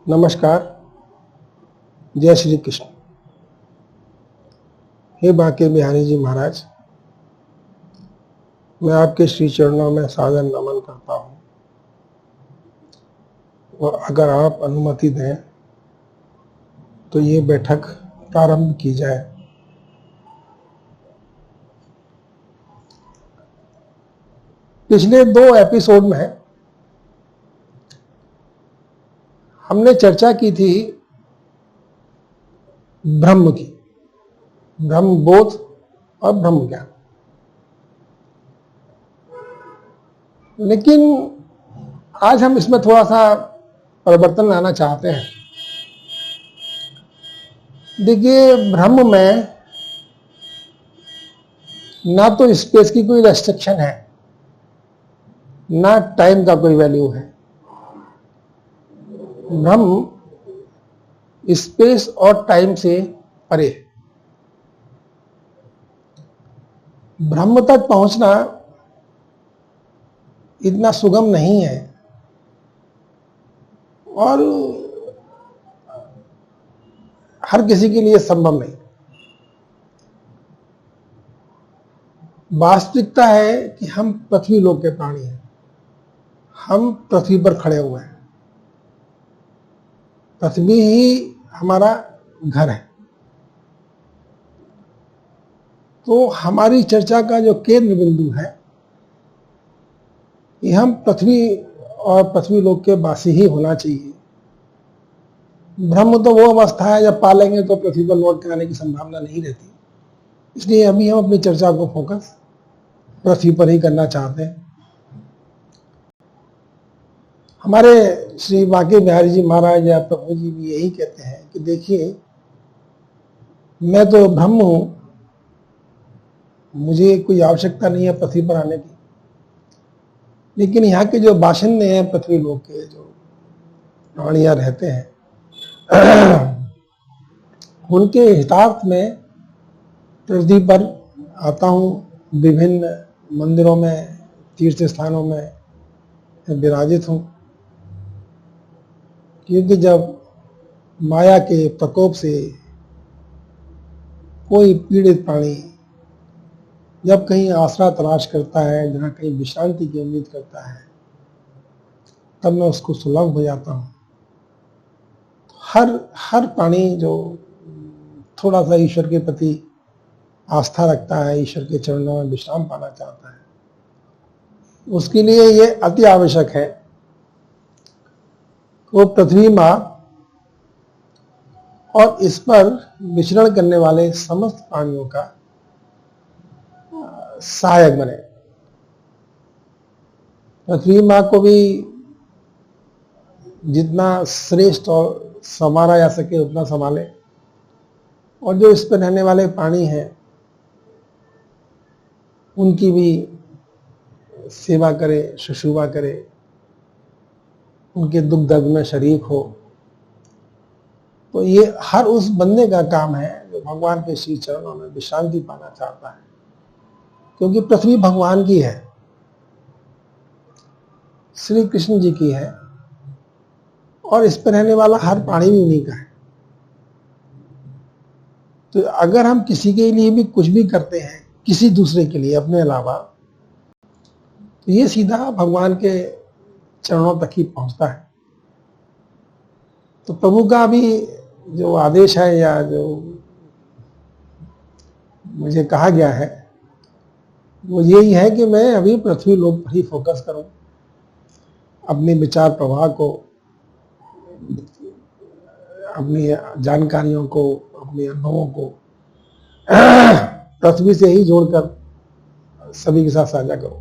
नमस्कार। जय श्री कृष्ण। हे बांके बिहारी जी महाराज, मैं आपके श्री चरणों में सादर नमन करता हूँ और अगर आप अनुमति दें तो ये बैठक प्रारंभ की जाए। पिछले 2 एपिसोड में हमने चर्चा की थी ब्रह्म की, ब्रह्म बोध और ब्रह्म ज्ञान। लेकिन आज हम इसमें थोड़ा सा परिवर्तन लाना चाहते हैं। देखिए, ब्रह्म में ना तो स्पेस की कोई रेस्ट्रिक्शन है, ना टाइम का कोई वैल्यू है। ब्रह्म स्पेस और टाइम से परे है। ब्रह्म तक पहुंचना इतना सुगम नहीं है और हर किसी के लिए संभव नहीं। वास्तविकता है कि हम पृथ्वी लोक के प्राणी हैं। हम पृथ्वी पर खड़े हुए हैं। पृथ्वी ही हमारा घर है। तो हमारी चर्चा का जो केंद्र बिंदु है, ये हम पृथ्वी और पृथ्वी लोक के वासी ही होना चाहिए। ब्रह्म तो वो अवस्था है जब पालेंगे तो पृथ्वी पर लौट के आने की संभावना नहीं रहती। इसलिए अभी हम अपनी चर्चा को फोकस पृथ्वी पर ही करना चाहते हैं। हमारे श्री बांके बिहारी जी महाराज या प्रभु जी भी यही कहते हैं कि देखिए, मैं तो ब्रह्म हूं, मुझे कोई आवश्यकता नहीं है पृथ्वी पर आने की। लेकिन यहाँ के जो बाशिंदे हैं, पृथ्वी लोक के जो प्राणियां रहते हैं, उनके हितार्थ में पृथ्वी पर आता हूँ। विभिन्न मंदिरों में, तीर्थ स्थानों में विराजित हूँ, क्योंकि जब माया के प्रकोप से कोई पीड़ित प्राणी जब कहीं आसरा तलाश करता है, जहाँ कहीं विश्रांति की उम्मीद करता है, तब मैं उसको सुलभ हो जाता हूँ। हर प्राणी जो थोड़ा सा ईश्वर के प्रति आस्था रखता है, ईश्वर के चरणों में विश्राम पाना चाहता है, उसके लिए ये अति आवश्यक है। वो पृथ्वी माँ और इस पर विचरण करने वाले समस्त प्राणियों का सहायक बने। पृथ्वी माँ को भी जितना श्रेष्ठ और संवारा जा सके उतना संभाले, और जो इस पर रहने वाले प्राणी हैं उनकी भी सेवा करे, शुश्रूषा करे, उनके दुख दर्द में शरीक हो। तो ये हर उस बंदे का काम है जो भगवान के श्री चरणों में विश्रांति पाना चाहता है, क्योंकि पृथ्वी भगवान की है, श्री कृष्ण जी की है, और इस पर रहने वाला हर प्राणी भी उन्हीं का है। तो अगर हम किसी के लिए भी कुछ भी करते हैं, किसी दूसरे के लिए अपने अलावा, तो ये सीधा भगवान के चरणों तक ही पहुंचता है। तो प्रभु का भी जो आदेश है या जो मुझे कहा गया है, वो यही है कि मैं अभी पृथ्वी लोक पर ही फोकस करूं, अपने विचार प्रवाह को, अपनी जानकारियों को, अपने अनुभवों को पृथ्वी से ही जोड़कर सभी के साथ साझा करूं।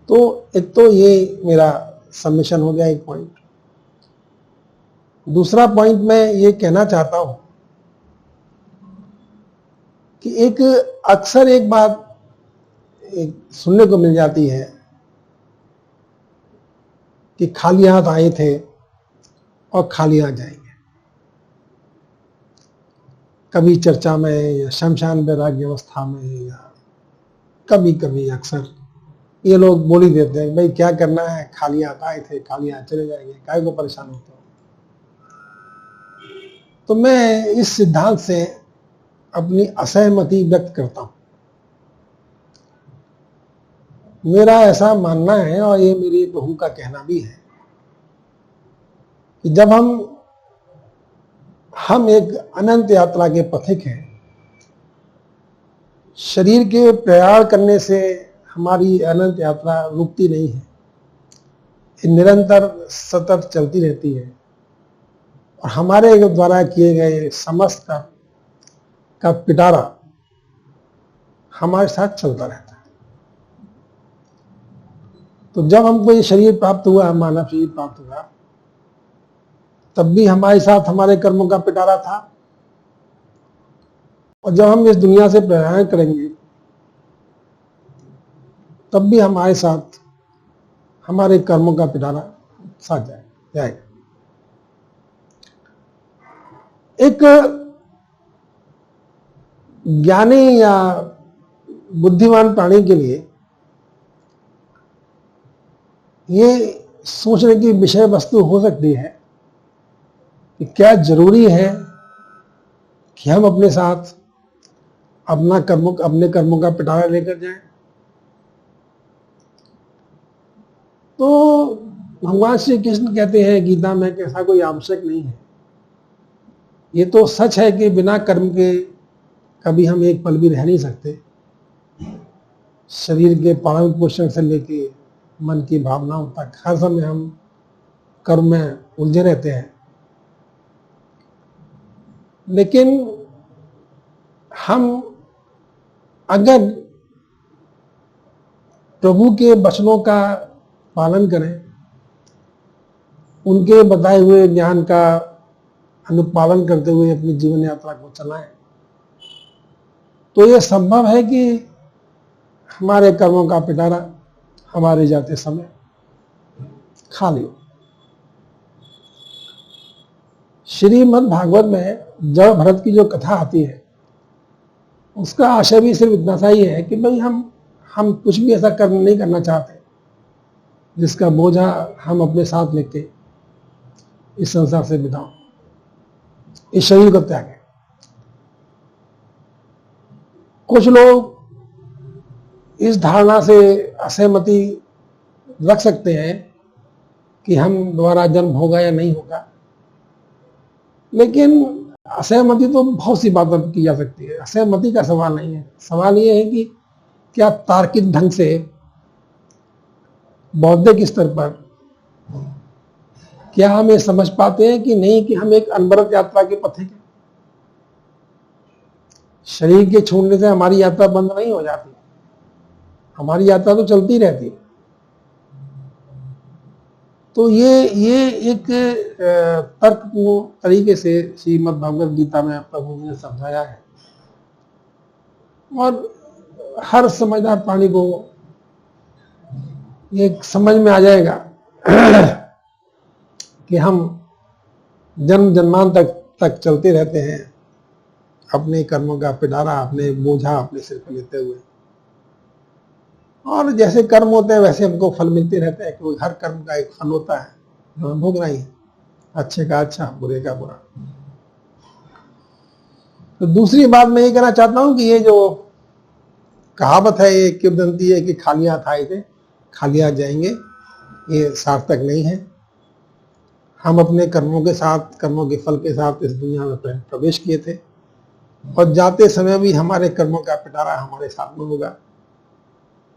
तो एक तो ये मेरा सबमिशन हो गया, एक पॉइंट। दूसरा पॉइंट मैं ये कहना चाहता हूं कि अक्सर एक बात सुनने को मिल जाती है कि खाली हाथ आए थे और खाली हाथ जाएंगे। कभी चर्चा में या शमशान वैराग्य अवस्था में, या कभी कभी अक्सर ये लोग बोल ही देते हैं भाई क्या करना है, खालियां आए थे खालियां चले जाएंगे, काय को परेशान होते हो। तो मैं इस सिद्धांत से अपनी असहमति व्यक्त करता हूं। मेरा ऐसा मानना है और ये मेरी बहू का कहना भी है कि जब हम एक अनंत यात्रा के पथिक हैं, शरीर के प्रयाण करने से हमारी अनंत यात्रा रुकती नहीं है, ये निरंतर सतत चलती रहती है और हमारे द्वारा किए गए समस्त का पिटारा हमारे साथ चलता रहता है। तो जब हमको ये शरीर प्राप्त हुआ, मानव शरीर प्राप्त हुआ, तब भी हमारे साथ हमारे कर्मों का पिटारा था और जब हम इस दुनिया से प्रयाण करेंगे तब भी हमारे साथ हमारे कर्मों का पिटारा साथ जाएगा। एक ज्ञानी या बुद्धिमान प्राणी के लिए ये सोचने की विषय वस्तु हो सकती है कि क्या जरूरी है कि हम अपने साथ अपने कर्मों का पिटारा लेकर जाएं। तो भगवान श्री कृष्ण कहते हैं गीता में कि ऐसा कोई आवश्यक नहीं है। ये तो सच है कि बिना कर्म के कभी हम एक पल भी रह नहीं सकते। शरीर के पालन पोषण से लेके मन की भावनाओं तक हर समय हम कर्म में उलझे रहते हैं। लेकिन हम अगर प्रभु के वचनों का पालन करें, उनके बताए हुए ज्ञान का अनुपालन करते हुए अपनी जीवन यात्रा को चलाएं, तो यह संभव है कि हमारे कर्मों का पिटारा हमारे जाते समय खाली हो। श्रीमद् भागवत में जब भरत की जो कथा आती है उसका आशय भी सिर्फ इतना सा ही है कि भाई हम कुछ भी ऐसा कर्म नहीं करना चाहते जिसका बोझा हम अपने साथ लेके इस संसार से बिताओ, इस शरीर को त्यागें। कुछ लोग इस धारणा से असहमति रख सकते हैं कि हम दोबारा जन्म होगा या नहीं होगा, लेकिन असहमति तो बहुत सी बातों पर की जा सकती है। असहमति का सवाल नहीं है। सवाल यह है कि क्या तार्किक ढंग से बौद्धिक स्तर पर क्या हम ये समझ पाते हैं कि नहीं कि हम एक अनवरत यात्रा के पथिक हैं। शरीर के छोड़ने से हमारी यात्रा बंद नहीं हो जाती, हमारी यात्रा तो चलती रहती है। तो ये एक तर्कपूर्ण तरीके से श्रीमद् भगवद गीता में प्रभु ने समझाया है और हर समझदार प्राणी को ये समझ में आ जाएगा कि हम जन्म जन्मांतर तक चलते रहते हैं अपने कर्मों का पिटारा, अपने बोझा अपने सिर पर लेते हुए, और जैसे कर्म होते हैं वैसे हमको फल मिलते रहते हैं, क्योंकि हर कर्म का एक फल होता है जो हम भोगना ही है, अच्छे का अच्छा, बुरे का बुरा। तो दूसरी बात मैं ये कहना चाहता हूं कि ये जो कहावत है, ये किंवदंती है कि खालियां खाए थे खालियां जाएंगे, ये सार्थक नहीं है। हम अपने कर्मों के साथ, कर्मों के फल के साथ इस दुनिया में प्रवेश किए थे और जाते समय भी हमारे कर्मों का पिटारा हमारे साथ में होगा।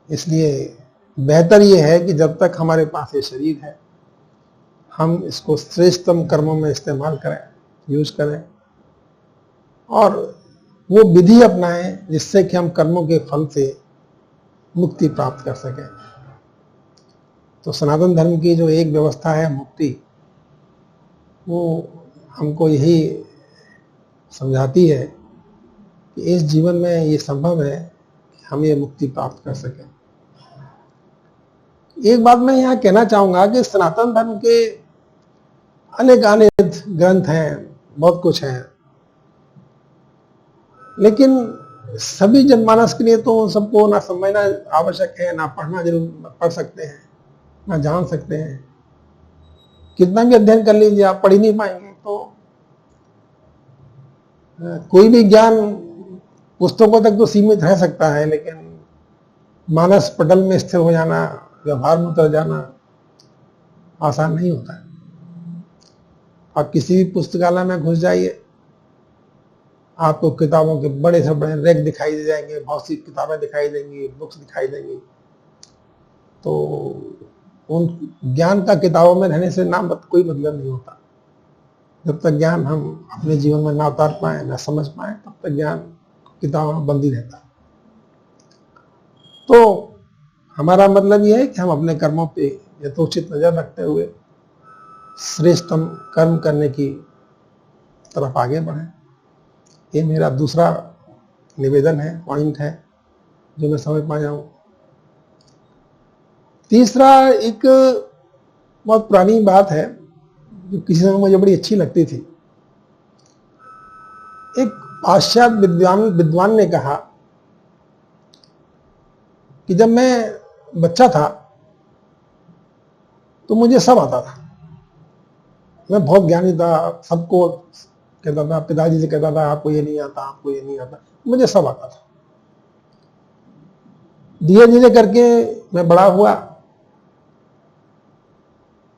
इसलिए बेहतर यह है कि जब तक हमारे पास ये शरीर है हम इसको श्रेष्ठतम कर्मों में इस्तेमाल करें, यूज करें और वो विधि अपनाएं जिससे कि हम कर्मों के फल से मुक्ति प्राप्त कर सकें। तो सनातन धर्म की जो एक व्यवस्था है मुक्ति, वो हमको यही समझाती है कि इस जीवन में ये संभव है कि हम ये मुक्ति प्राप्त कर सकें। एक बात मैं यहाँ कहना चाहूंगा कि सनातन धर्म के अनेक ग्रंथ हैं, बहुत कुछ है, लेकिन सभी जनमानस के लिए तो सबको ना समझना आवश्यक है, ना पढ़ना जरूर पढ़ सकते हैं, ना जान सकते हैं। कितना भी अध्ययन कर लीजिए, आप पढ़ ही नहीं पाएंगे। तो कोई भी ज्ञान पुस्तकों तक तो सीमित रह सकता है, लेकिन मानस पटल में स्थिर हो जाना, व्यवहार में उतर जाना आसान नहीं होता है। आप किसी भी पुस्तकालय में घुस जाइए, आपको किताबों के बड़े से बड़े रैक दिखाई दे जाएंगे, बहुत सी किताबें दिखाई देंगी, बुक्स दिखाई देंगी। तो उन ज्ञान का किताबों में रहने से नाम कोई मतलब नहीं होता। जब तक ज्ञान हम अपने जीवन में ना उतार पाए, ना समझ पाए, तब तक ज्ञान किताबों में बंद ही रहता। तो हमारा मतलब यह है कि हम अपने कर्मों पे यथोचित नजर रखते हुए श्रेष्ठतम कर्म करने की तरफ आगे बढ़ें। ये मेरा दूसरा निवेदन है, पॉइंट है जो मैं समझ पाया हूं। तीसरा एक बहुत पुरानी बात है जो किसी समय मुझे बड़ी अच्छी लगती थी। एक पाश्चात्य विद्वान ने कहा कि जब मैं बच्चा था तो मुझे सब आता था, मैं बहुत ज्ञानी था, सबको कहता था, पिताजी से कहता था आपको ये नहीं आता, आपको ये नहीं आता, मुझे सब आता था। धीरे धीरे करके मैं बड़ा हुआ,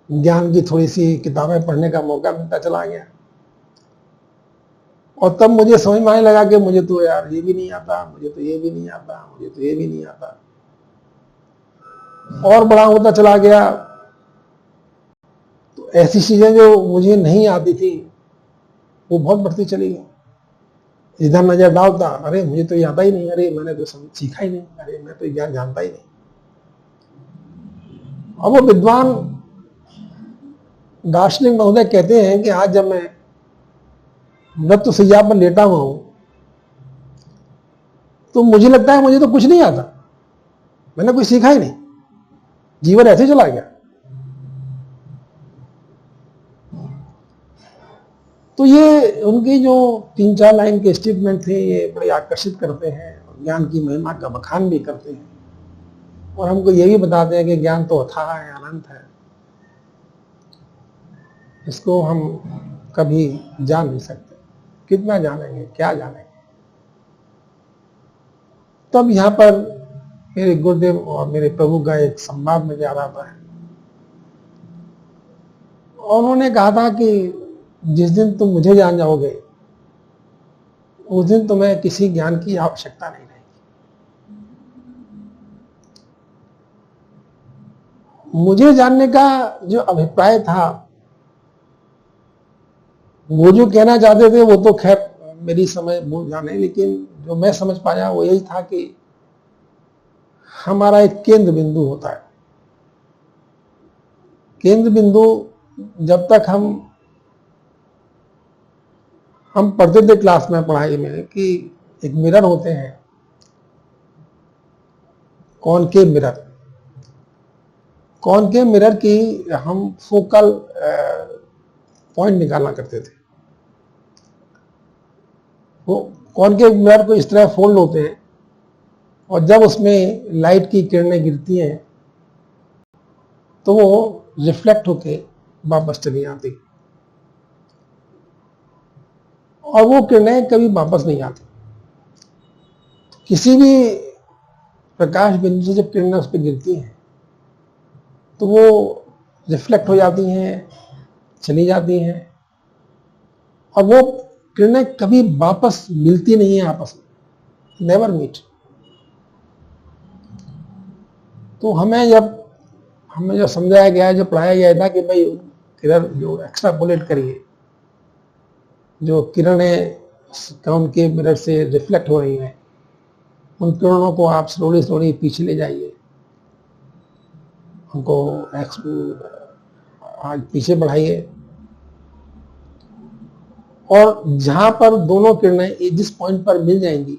ज्ञान की थोड़ी सी किताबें पढ़ने का मौका मिलता चला गया, और तब मुझे समझ में आने लगा कि मुझे तो यार ये भी नहीं आता, मुझे तो ये भी नहीं आता, मुझे तो ये भी नहीं आता। और बड़ा होता चला गया तो ऐसी चीजें जो मुझे नहीं आती थी वो बहुत बढ़ती चली गई। इधर नजर डालता, अरे मुझे तो ये आता ही नहीं, अरे मैंने तो सीखा ही नहीं, अरे मैं तो ज्ञान जानता ही नहीं। अब वो विद्वान दार्शनिक महोदय कहते हैं कि आज जब मैं मृत्यु सैया पर लेटा हुआ हूं तो मुझे लगता है मुझे तो कुछ नहीं आता, मैंने कुछ सीखा ही नहीं, जीवन ऐसे चला गया। तो ये उनकी जो 3-4 लाइन के स्टेटमेंट थे, ये बड़े आकर्षित करते हैं, ज्ञान की महिमा का बखान भी करते हैं, और हमको ये भी बताते हैं कि ज्ञान तो अथाह है, अनंत है, इसको हम कभी जान नहीं सकते। कितना जानेंगे, क्या जानेंगे। तब यहां पर मेरे गुरुदेव और मेरे प्रभु का एक संवाद मुझे याद आता है। और उन्होंने कहा था कि जिस दिन तुम मुझे जान जाओगे उस दिन तुम्हें किसी ज्ञान की आवश्यकता नहीं रहेगी। मुझे जानने का जो अभिप्राय था, वो जो कहना चाहते थे वो तो खैर मेरी समझ वो जाने, लेकिन जो मैं समझ पाया वो यही था कि हमारा एक केंद्र बिंदु होता है। केंद्र बिंदु जब तक हम पढ़ते थे क्लास में, पढ़ाई में, कि एक मिरर होते हैं, कॉनकेव मिरर। कॉनकेव मिरर की हम फोकल पॉइंट निकालना करते थे। वो कॉनकेव मिरर को इस तरह फोल्ड होते हैं, और जब उसमें लाइट की किरणें गिरती हैं तो वो रिफ्लेक्ट होके वापस चली आती, और वो किरणें कभी वापस नहीं आती। किसी भी प्रकाश बिंदु से जब किरणें उस पर गिरती हैं तो वो रिफ्लेक्ट हो जाती हैं, चली जाती हैं, और वो किरणें कभी वापस मिलती नहीं है आपस में, नेवर मीट। तो हमें जो समझाया गया है, जो पढ़ाया गया था कि भाई किरण जो एक्स्ट्रापोलेट करिए, जो किरणें कॉनकेव मिरर से रिफ्लेक्ट हो रही हैं, उन किरणों को आप स्लोली पीछे ले जाइए, उनको आज पीछे बढ़ाइए, और जहां पर दोनों किरणें जिस पॉइंट पर मिल जाएंगी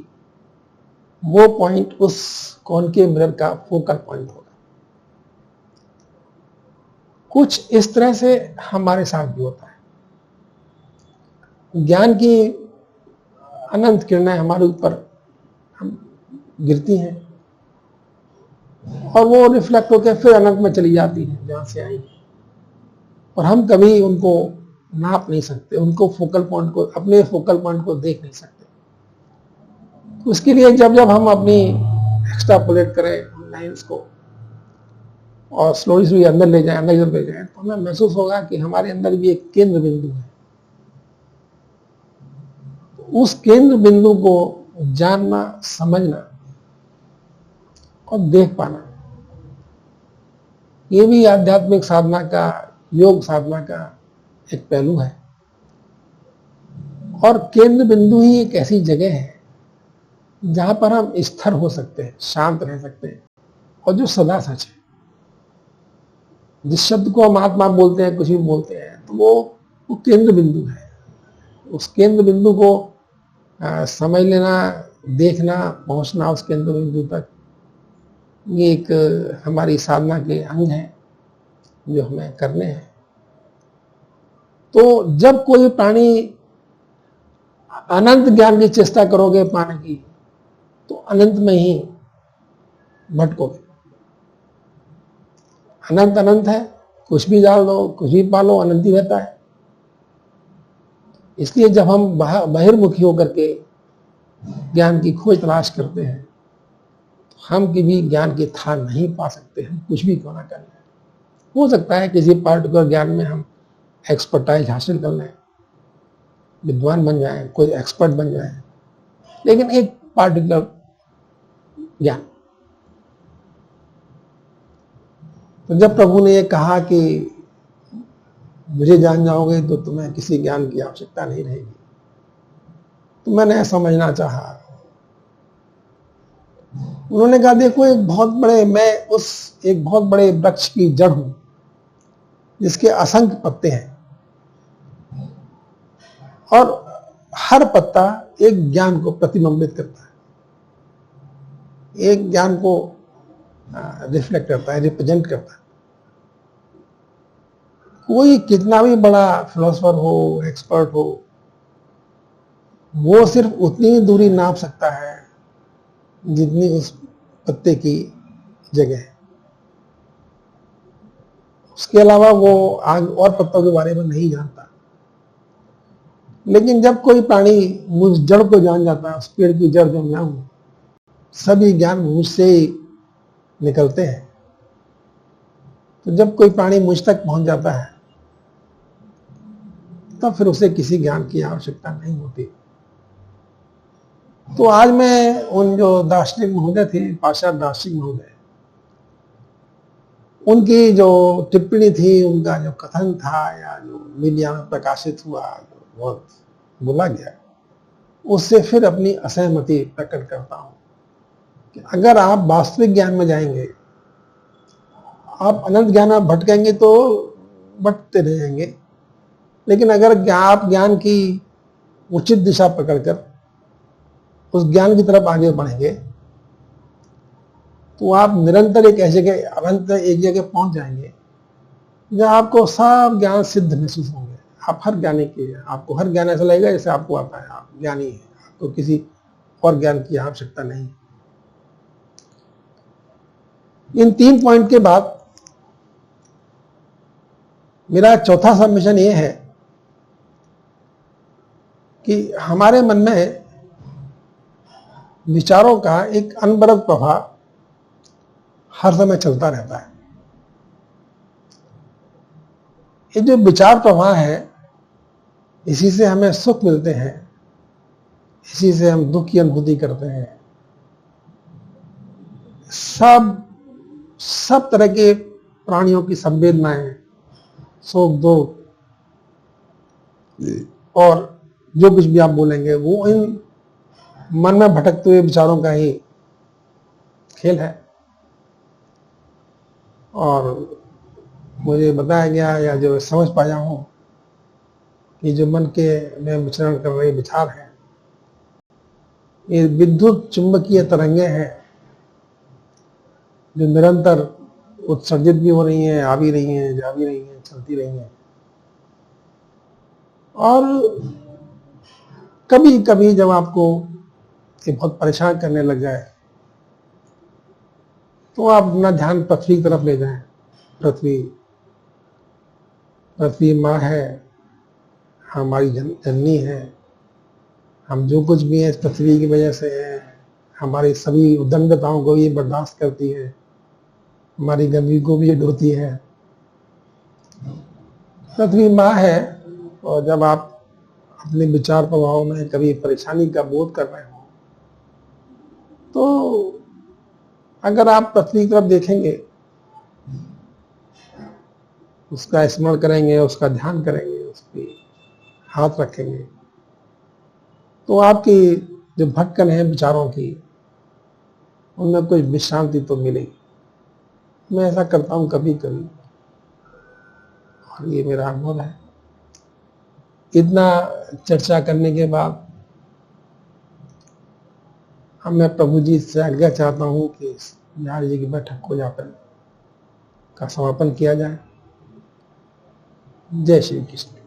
वो पॉइंट उस कॉनकेव मिरर का फोकल पॉइंट होगा। कुछ इस तरह से हमारे साथ भी होता है। ज्ञान की अनंत किरणें हमारे ऊपर गिरती हैं और वो रिफ्लेक्ट होकर फिर अनंत में चली जाती हैं जहां से आई हैं। और हम कभी उनको नाप नहीं सकते, उनको फोकल पॉइंट को, अपने फोकल पॉइंट को देख नहीं सकते। तो उसके लिए जब जब हम अपनी एक्सट्रापोलेट करें लाइंस को और स्लोली अंदर ले जाए, अंदर ले जाए, तो हमें महसूस होगा कि हमारे अंदर भी एक केंद्र बिंदु है। उस केंद्र बिंदु को जानना, समझना और देख पाना, ये भी आध्यात्मिक साधना का, योग साधना का एक पहलू है। और केंद्र बिंदु ही एक ऐसी जगह है जहां पर हम स्थिर हो सकते हैं, शांत रह सकते हैं, और जो सदा सच है। जिस शब्द को हम आत्मा बोलते हैं, कुछ भी बोलते हैं, तो वो केंद्र बिंदु है। उस केंद्र बिंदु को समझ लेना, देखना, पहुंचना उस केंद्र बिंदु तक, ये एक हमारी साधना के अंग है जो हमें करने हैं। तो जब कोई प्राणी अनंत ज्ञान की चेष्टा करोगे पाने की, तो अनंत में ही भटकोगे। अनंत अनंत है, कुछ भी डाल दो, कुछ भी पालो, अनंत ही रहता है। इसलिए जब हम बहिर्मुखी होकर के ज्ञान की खोज तलाश करते हैं, तो हम कभी ज्ञान की था नहीं पा सकते, हम कुछ भी क्यों ना कर लें। हो सकता है किसी पार्टिकुलर ज्ञान में हम एक्सपर्टाइज हासिल कर लें, विद्वान बन जाए, कोई एक्सपर्ट बन जाए, लेकिन एक पार्टिकुलर ज्ञान। तो जब प्रभु ने ये कहा कि मुझे जान जाओगे तो तुम्हें किसी ज्ञान की आवश्यकता नहीं रहेगी, तो मैंने समझना चाहा। उन्होंने कहा देखो, एक बहुत बड़े वृक्ष की जड़ हूं जिसके असंख्य पत्ते हैं, और हर पत्ता एक ज्ञान को प्रतिबिंबित करता है, एक ज्ञान को रिफ्लेक्ट करता है, रिप्रेजेंट करता है। कोई कितना भी बड़ा फिलोसोफर हो, एक्सपर्ट हो, वो सिर्फ उतनी ही दूरी नाप सकता है जितनी उस पत्ते की जगह है। उसके अलावा वो आग और पत्तों के बारे में नहीं जानता। लेकिन जब कोई प्राणी मुझ जड़ को जान जाता है, उस पेड़ की जड़ जो मैं हूं, सभी ज्ञान मुझसे ही निकलते हैं। तो जब कोई प्राणी मुझ तक पहुंच जाता है, तब फिर उसे किसी ज्ञान की आवश्यकता नहीं होती। तो आज मैं उन जो दार्शनिक महोदय थे, पाश्चात्य दार्शनिक महोदय, उनकी जो टिप्पणी थी, उनका जो कथन था, या जो मीडिया में प्रकाशित हुआ, जो बहुत बोला गया, उससे फिर अपनी असहमति प्रकट करता हूं कि अगर आप वास्तविक ज्ञान में जाएंगे, आप अनंत ज्ञान आप भटकेंगे तो भटकते रहेंगे। लेकिन अगर आप ज्ञान की उचित दिशा पकड़कर उस ज्ञान की तरफ आगे बढ़ेंगे, तो आप निरंतर एक ऐसी जगह, अनंत एक जगह पहुंच जाएंगे जहां आपको सब ज्ञान सिद्ध महसूस होंगे। आप हर ज्ञानी के, आपको हर ज्ञान ऐसा लगेगा जैसे आपको आता है, आप ज्ञानी हैं, आपको किसी और ज्ञान की आवश्यकता नहीं। इन 3 पॉइंट के बाद मेरा चौथा सबमिशन ये है कि हमारे मन में विचारों का एक अनवरत प्रवाह हर समय चलता रहता है। ये जो विचार प्रवाह है, इसी से हमें सुख मिलते हैं, इसी से हम दुख की अनुभूति करते हैं। सब तरह के प्राणियों की संवेदनाएं, सुख दुख और जो कुछ भी आप बोलेंगे, वो इन मन में भटकते हुए विचारों का ही खेल है। और मुझे बताया गया, या जो समझ पाया हूं, कि जो मन के में विचरण कर रहे विचार हैं, ये विद्युत चुंबकीय तरंगे हैं जो निरंतर उत्सर्जित भी हो रही हैं, आ भी रही हैं, जा भी रही हैं, चलती रही हैं। और कभी कभी जब आपको ये बहुत परेशान करने लग जाए, तो आप अपना ध्यान पृथ्वी की तरफ ले जाएं। पृथ्वी पृथ्वी माँ है, हमारी जननी है। हम जो कुछ भी है इस पृथ्वी की वजह से है। हमारी सभी उद्दंडताओं को ये बर्दाश्त करती है, हमारी गंदगी को भी ये ढोती है। पृथ्वी माँ है। और जब आप अपने विचार प्रभाव में कभी परेशानी का बोध कर रहे हो, तो अगर आप पृथ्वी की तरफ देखेंगे, उसका स्मरण करेंगे, उसका ध्यान करेंगे, उस पर हाथ रखेंगे, तो आपकी जो भटकन है विचारों की, उनमें कुछ विश्रांति तो मिलेगी। मैं ऐसा करता हूं कभी कभी, और ये मेरा अनुभव है। इतना चर्चा करने के बाद अब मैं प्रभु जी से आज्ञा चाहता हूं कि बिहार जी की बैठक को यहाँ पर का समापन किया जाए। जय श्री कृष्ण।